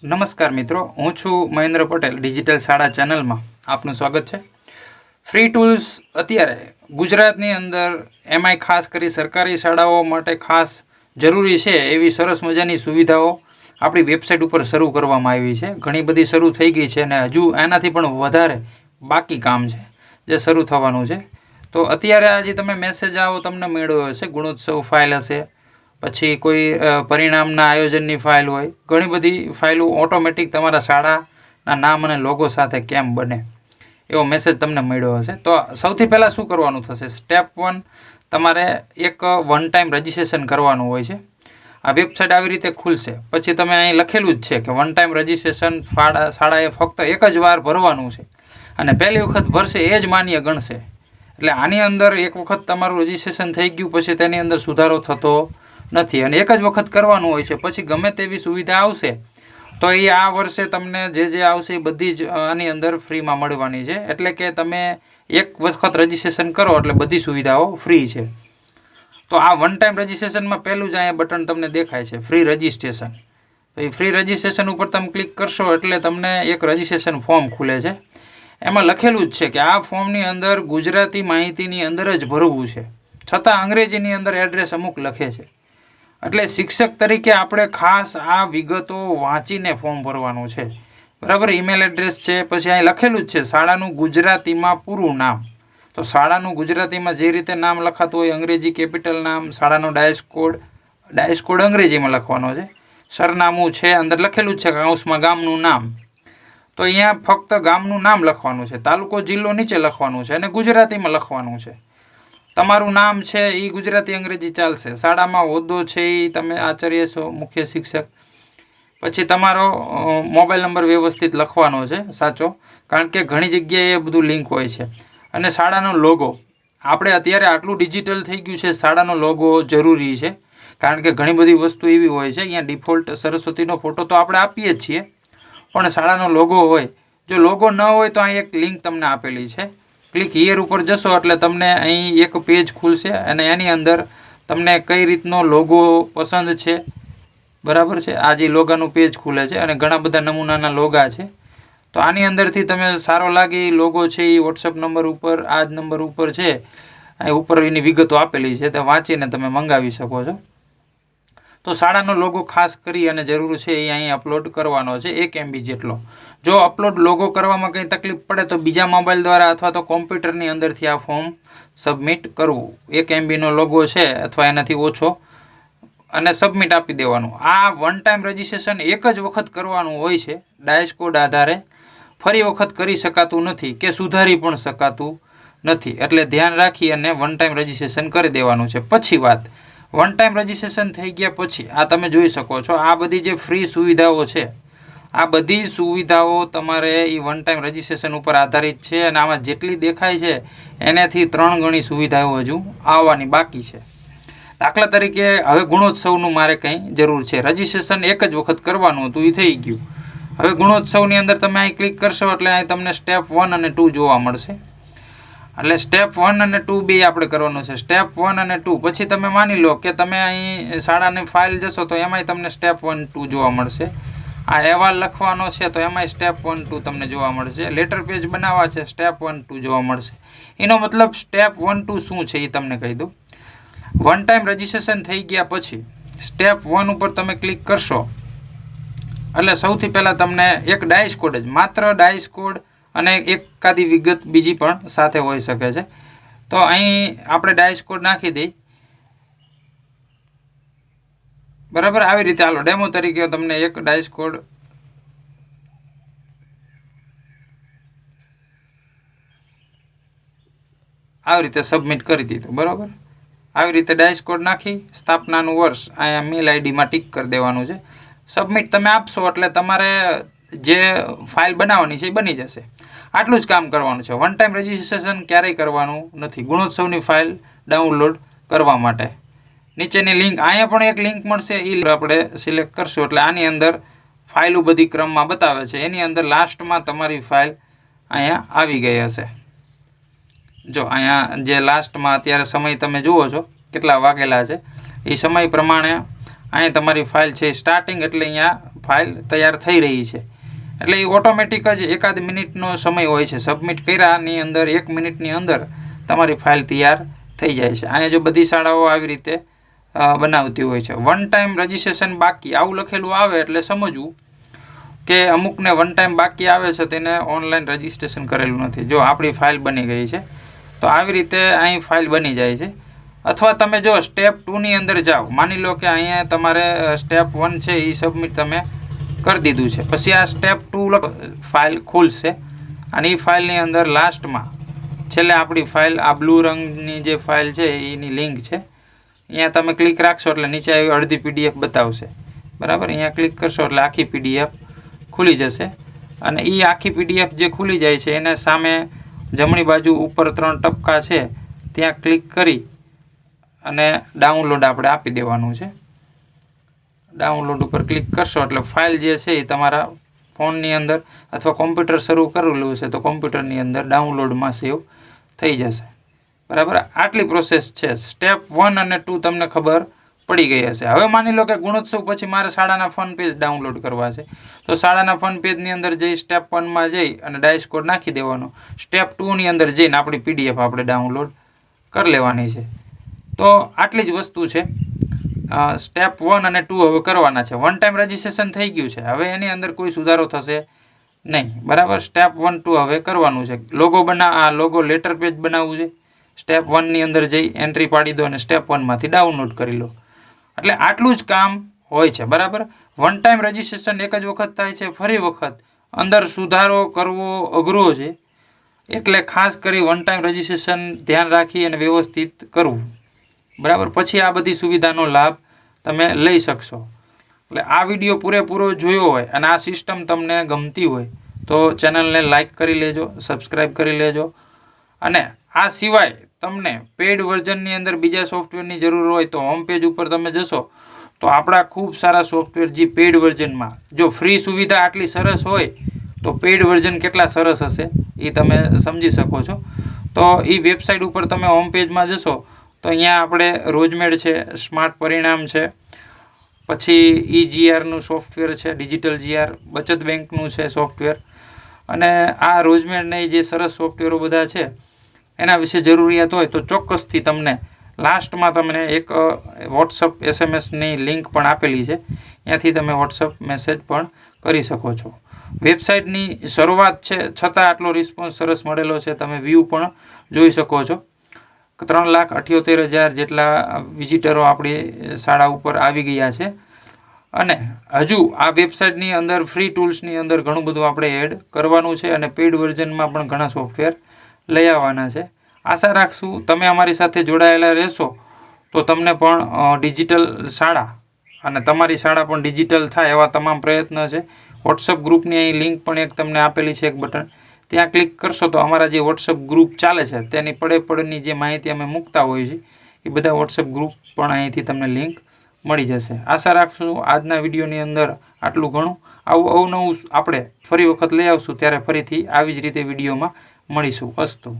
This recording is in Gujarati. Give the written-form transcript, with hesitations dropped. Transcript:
નમસ્કાર મિત્રો, હું છું મહેન્દ્ર પટેલ. ડિજિટલ શાળા ચેનલમાં આપનું સ્વાગત છે. ફ્રી ટૂલ્સ અત્યારે ગુજરાતની અંદર એમાંય ખાસ કરી સરકારી શાળાઓ માટે ખાસ જરૂરી છે એવી સરસ મજાની સુવિધાઓ આપણી વેબસાઇટ ઉપર શરૂ કરવામાં આવી છે. ઘણી બધી શરૂ થઈ ગઈ છે અને હજુ એનાથી પણ વધારે બાકી કામ છે જે શરૂ થવાનું છે. તો અત્યારે આજે તમે મેસેજ આવો તમને મેળવ્યો હશે, ગુણોત્સવ ફાઇલ હશે, પછી કોઈ પરિણામના આયોજનની ફાઇલ હોય, ઘણી બધી ફાઇલો ઓટોમેટિક તમારા શાળાના નામ અને લોગો સાથે કેમ બને એવો મેસેજ તમને મળ્યો હશે. તો સૌથી પહેલાં શું કરવાનું થશે? સ્ટેપ 1, તમારે એક વન ટાઈમ રજિસ્ટ્રેશન કરવાનું હોય છે. આ વેબસાઇટ આવી રીતે ખુલશે પછી તમે અહીં લખેલું જ છે કે વન ટાઈમ રજિસ્ટ્રેશન શાળાએ ફક્ત એક જ વાર ભરવાનું છે અને પહેલી વખત ભરશે એ જ માન્ય ગણશે. એટલે આની અંદર એક વખત તમારું રજિસ્ટ્રેશન થઈ ગયું પછી તેની અંદર સુધારો થતો નથી અને એક જ વખત કરવાનું હોય છે. પછી ગમે તેવી સુવિધા આવશે તો એ આ વર્ષે તમને જે આવશે એ બધી જ આની અંદર ફ્રીમાં મળવાની છે. એટલે કે તમે એક વખત રજિસ્ટ્રેશન કરો એટલે બધી સુવિધાઓ ફ્રી છે. તો આ વન ટાઈમ રજિસ્ટ્રેશનમાં પહેલું જ અહીંયા બટન તમને દેખાય છે, ફ્રી રજિસ્ટ્રેશન. તો એ ફ્રી રજિસ્ટ્રેશન ઉપર તમે ક્લિક કરશો એટલે તમને એક રજિસ્ટ્રેશન ફોર્મ ખુલે છે. એમાં લખેલું જ છે કે આ ફોર્મની અંદર ગુજરાતી માહિતીની અંદર જ ભરવું છે, છતાં અંગ્રેજીની અંદર એડ્રેસ અમુક લખે છે. એટલે શિક્ષક તરીકે આપણે ખાસ આ વિગતો વાંચીને ફોર્મ ભરવાનું છે. બરાબર, ઈમેલ એડ્રેસ છે, પછી અહીં લખેલું જ છે શાળાનું ગુજરાતીમાં પૂરું નામ. તો શાળાનું ગુજરાતીમાં જે રીતે નામ લખાતું હોય, અંગ્રેજી કેપિટલ નામ, શાળાનો ડાયસ કોડ અંગ્રેજીમાં લખવાનો છે. સરનામું છે અંદર લખેલું જ છે, કૌંસમાં ગામનું નામ. તો અહીંયા ફક્ત ગામનું નામ લખવાનું છે, તાલુકો જિલ્લો નીચે લખવાનું છે અને ગુજરાતીમાં લખવાનું છે. તમારું નામ છે એ ગુજરાતી અંગ્રેજી ચાલશે. શાળામાં હોદ્દો છે એ તમે આચાર્ય છો, મુખ્ય શિક્ષક. પછી તમારો મોબાઈલ નંબર વ્યવસ્થિત લખવાનો છે, સાચો, કારણ કે ઘણી જગ્યાએ એ બધું લિંક હોય છે. અને શાળાનો લોગો, આપણે અત્યારે આટલું ડિજિટલ થઈ ગયું છે, શાળાનો લોગો જરૂરી છે. કારણ કે ઘણી બધી વસ્તુ એવી હોય છે, અહીંયા ડિફોલ્ટ સરસ્વતીનો ફોટો તો આપણે આપીએ જ છીએ, પણ શાળાનો લોગો હોય. જો લોગો ન હોય તો અહીં એક લિંક તમને આપેલી છે, ક્લિક હિયર ઉપર જશો એટલે તમને અહીં એક પેજ ખુલશે અને એની અંદર તમને કઈ રીતનો લોગો પસંદ છે, બરાબર છે, આ જે લોગાનું પેજ ખુલે છે અને ઘણા બધા નમૂનાના લોગા છે. તો આની અંદરથી તમે સારો લાગે એ લોગો છે એ વોટ્સઅપ નંબર ઉપર, આ જ નંબર ઉપર છે, અહીં ઉપર એની વિગતો આપેલી છે, તે વાંચીને તમે મંગાવી શકો છો. તો શાળાનો લોગો ખાસ કરી અને જરૂર છે એ અહીં અપલોડ કરવાનો છે, 1 MB જેટલો. જો અપલોડ લોગો કરવામાં કંઈ તકલીફ પડે તો બીજા મોબાઈલ દ્વારા અથવા તો કોમ્પ્યુટરની અંદરથી આ ફોર્મ સબમિટ કરવું. 1 MBનો લોગો છે અથવા એનાથી ઓછો અને સબમિટ આપી દેવાનું. આ વન ટાઈમ રજિસ્ટ્રેશન એક જ વખત કરવાનું હોય છે. ડાયસ કોડ આધારે ફરી વખત કરી શકાતું નથી કે સુધારી પણ શકાતું નથી. એટલે ધ્યાન રાખી અને વન ટાઈમ રજિસ્ટ્રેશન કરી દેવાનું છે. પછી વાત, વન ટાઈમ રજિસ્ટ્રેશન થઈ ગયા પછી આ તમે જોઈ શકો છો, આ બધી જે ફ્રી સુવિધાઓ છે, આ બધી સુવિધાઓ તમારે એ વન ટાઈમ રજિસ્ટ્રેશન ઉપર આધારિત છે અને આમાં જેટલી દેખાય છે એનાથી 3 ગણી સુવિધાઓ હજુ આવવાની બાકી છે. દાખલા તરીકે હવે ગુણોત્સવનું મારે કંઈ જરૂર છે, રજિસ્ટ્રેશન એક જ વખત કરવાનું હતું, એ થઈ ગયું. હવે ગુણોત્સવની અંદર તમે અહીં ક્લિક કરશો એટલે અહીં તમને સ્ટેપ 1 અને 2 જોવા મળશે. એટલે સ્ટેપ 1 અને 2 બે આપણે કરવાનું છે. સ્ટેપ 1 અને 2 પછી તમે માની લો કે તમે અહીં શાળાની ફાઇલ જશો તો એમાંય તમને સ્ટેપ 1, 2 જોવા મળશે. આ અહેવાલ લખવાનો છે તો એમાંય સ્ટેપ 1, 2 તમને જોવા મળશે. લેટર પેજ બનાવવા છે, સ્ટેપ 1, 2 જોવા મળશે. એનો મતલબ સ્ટેપ 1, 2 શું છે એ તમને કહી દઉં. વન ટાઈમ રજિસ્ટ્રેશન થઈ ગયા પછી સ્ટેપ 1 ઉપર તમે ક્લિક કરશો એટલે સૌથી પહેલાં તમને એક ડાયસ કોડ જ, માત્ર ડાયસ કોડ અને એકાદી વિગત બીજી પણ સાથે હોઈ શકે છે. તો અહીં આપણે ડાયસ કોડ નાખી દઈ, બરાબર. આવી રીતે હાલો ડેમો તરીકે તમને એક ડાયસ કોડ આવી રીતે સબમિટ કરી દીધું, બરાબર. આવી રીતે ડાયસ કોડ નાખી સ્થાપનાનું વર્ષ અહીંયા મેલ આઈડીમાં ટિક કરી દેવાનું છે. સબમિટ તમે આપશો એટલે તમારે જે ફાઇલ બનાવવાની છે એ બની જશે. આટલું જ કામ કરવાનું છે. વન ટાઈમ રજિસ્ટ્રેશન ક્યારેય કરવાનું નથી. ગુણોત્સવની ફાઇલ ડાઉનલોડ કરવા માટે નીચેની લિંક, અહીંયા પણ એક લિંક મળશે, એ આપણે સિલેક્ટ કરશું એટલે આની અંદર ફાઇલો બધી ક્રમમાં બતાવે છે. એની અંદર લાસ્ટમાં તમારી ફાઇલ અહીંયા આવી ગઈ હશે. જો અહીંયા જે લાસ્ટમાં અત્યારે સમય તમે જુઓ છો કેટલા વાગેલા છે એ સમય પ્રમાણે અહીંયા તમારી ફાઇલ છે સ્ટાર્ટિંગ, એટલે અહીંયા ફાઇલ તૈયાર થઈ રહી છે. એટલે એ ઓટોમેટિક જ એકાદ મિનિટનો સમય હોય છે. સબમિટ કર્યાની અંદર 1 મિનિટની અંદર તમારી ફાઇલ તૈયાર થઈ જાય છે. અહીંયા જો બધી શાળાઓ આવી રીતે બનાવતી હોય છે. વન ટાઈમ રજિસ્ટ્રેશન બાકી આવું લખેલું આવે એટલે સમજવું કે અમુકને વન ટાઈમ બાકી આવે છે તેને ઓનલાઈન રજિસ્ટ્રેશન કરેલું નથી. જો આપણી ફાઇલ બની ગઈ છે તો આવી રીતે અહીં ફાઇલ બની જાય છે. અથવા તમે જો સ્ટેપ 2ની અંદર જાઓ, માની લો કે અહીંયા તમારે સ્ટેપ 1 છે એ સબમિટ તમે કરી દીધું છે, પછી આ સ્ટેપ 2 ફાઇલ ખુલશે અને એ ફાઇલની અંદર લાસ્ટમાં છેલ્લે આપણી ફાઇલ આ બ્લુ રંગની જે ફાઇલ છે એની લિંક છે, અહીંયા તમે ક્લિક રાખશો એટલે નીચે આવી અડધી PDF બતાવશે. બરાબર, અહીંયા ક્લિક કરશો એટલે આખી PDF ખુલી જશે અને એ આખી PDF જે ખુલી જાય છે એને સામે જમણી બાજુ ઉપર 3 ટપકા છે ત્યાં ક્લિક કરી અને ડાઉનલોડ આપણે આપી દેવાનું છે. ડાઉનલોડ ઉપર ક્લિક કરશો એટલે ફાઇલ જે છે એ તમારા ફોનની અંદર અથવા કોમ્પ્યુટર શરૂ કરેલું છે તો કોમ્પ્યુટરની અંદર ડાઉનલોડમાં સેવ થઈ જશે. બરાબર, આટલી પ્રોસેસ છે. સ્ટેપ 1 અને 2 તમને ખબર પડી ગઈ હશે. હવે માની લો કે ગુણોત્સવ પછી મારે શાળાના ફન પેજ ડાઉનલોડ કરવા છે તો શાળાના ફન પેજની અંદર જઈ સ્ટેપ 1માં જઈ અને ડાયસ કોડ નાખી દેવાનો. સ્ટેપ 2ની અંદર જઈને આપણી PDF આપણે ડાઉનલોડ કરી લેવાની છે. તો આટલી જ વસ્તુ છે. સ્ટેપ 1 અને 2 હવે કરવાના છે. વન ટાઈમ રજિસ્ટ્રેશન થઈ ગયું છે, હવે એની અંદર કોઈ સુધારો થશે નહીં. બરાબર, સ્ટેપ 1, 2 હવે કરવાનું છે. લોગો લેટર પેજ બનાવવું છે. સ્ટેપ 1ની અંદર જઈ એન્ટ્રી પાડી દો અને સ્ટેપ 1માંથી ડાઉનલોડ કરી લો. એટલે આટલું જ કામ હોય છે. બરાબર, વન ટાઈમ રજિસ્ટ્રેશન એક જ વખત થાય છે. ફરી વખત અંદર સુધારો કરવો અઘરો છે, એટલે ખાસ કરી વન ટાઈમ રજિસ્ટ્રેશન ધ્યાન રાખી અને વ્યવસ્થિત કરવું. બરાબર, પછી આ બધી સુવિધાનો લાભ તમે લઈ શકશો. એટલે આ વિડીયો પૂરેપૂરો જોયો હોય અને આ સિસ્ટમ તમને ગમતી હોય તો ચેનલને લાઇક કરી લેજો, સબસ્ક્રાઈબ કરી લેજો. અને આ સિવાય તમને પેઇડ વર્ઝનની અંદર બીજા સોફ્ટવેરની જરૂર હોય તો હોમ પેજ ઉપર તમે જશો તો આપણા ખૂબ સારા સોફ્ટવેર જે પેઇડ વર્ઝનમાં, જો ફ્રી સુવિધા આટલી સરસ હોય તો પેઇડ વર્ઝન કેટલા સરસ હશે એ તમે સમજી શકો છો. તો એ વેબસાઇટ ઉપર તમે હોમ પેજમાં જશો તો અહીંયા આપણે રોજમેડ છે, સ્માર્ટ પરિણામ છે, પછી EGRનું સોફ્ટવેર છે, ડિજિટલ GR, બચત બેંકનું છે સોફ્ટવેર, અને આ રોજમેડના જે સરસ સોફ્ટવેરો બધા છે એના વિશે જરૂરિયાત હોય તો ચોક્કસથી તમને લાસ્ટમાં તમને એક વોટ્સઅપ SMS-ની લિંક પણ આપેલી છે, ત્યાંથી તમે વોટ્સઅપ મેસેજ પણ કરી શકો છો. વેબસાઇટની શરૂઆત છે છતાં આટલો રિસ્પોન્સ સરસ મળેલો છે. તમે વ્યૂ પણ જોઈ શકો છો. 3,78,000 જેટલા વિઝિટરો આપણી શાળા ઉપર આવી ગયા છે. અને હજુ આ વેબસાઇટની અંદર ફ્રી ટૂલ્સની અંદર ઘણું બધું આપણે એડ કરવાનું છે અને પેઇડ વર્ઝનમાં પણ ઘણા સોફ્ટવેર લઈ આવવાના છે. આશા રાખશું તમે અમારી સાથે જોડાયેલા રહેશો તો તમને પણ ડિજિટલ શાળા અને તમારી શાળા પણ ડિજિટલ થાય એવા તમામ પ્રયત્ન છે. વોટ્સઅપ ગ્રુપની અહીં લિંક પણ એક તમને આપેલી છે, એક બટન, ત્યાં ક્લિક કરશો તો અમારા જે વોટ્સઅપ ગ્રુપ ચાલે છે તેની પડેની જે માહિતી અમે મૂકતા હોઈએ છીએ એ બધા વોટ્સઅપ ગ્રુપ પણ અહીંથી તમને લિંક મળી જશે. આશા રાખશું આજના વિડીયોની અંદર આટલું ઘણું. આવું અવનવું આપણે ફરી વખત લઈ આવશું ત્યારે ફરીથી આવી જ રીતે વિડીયોમાં મળીશું. અસ્તુ.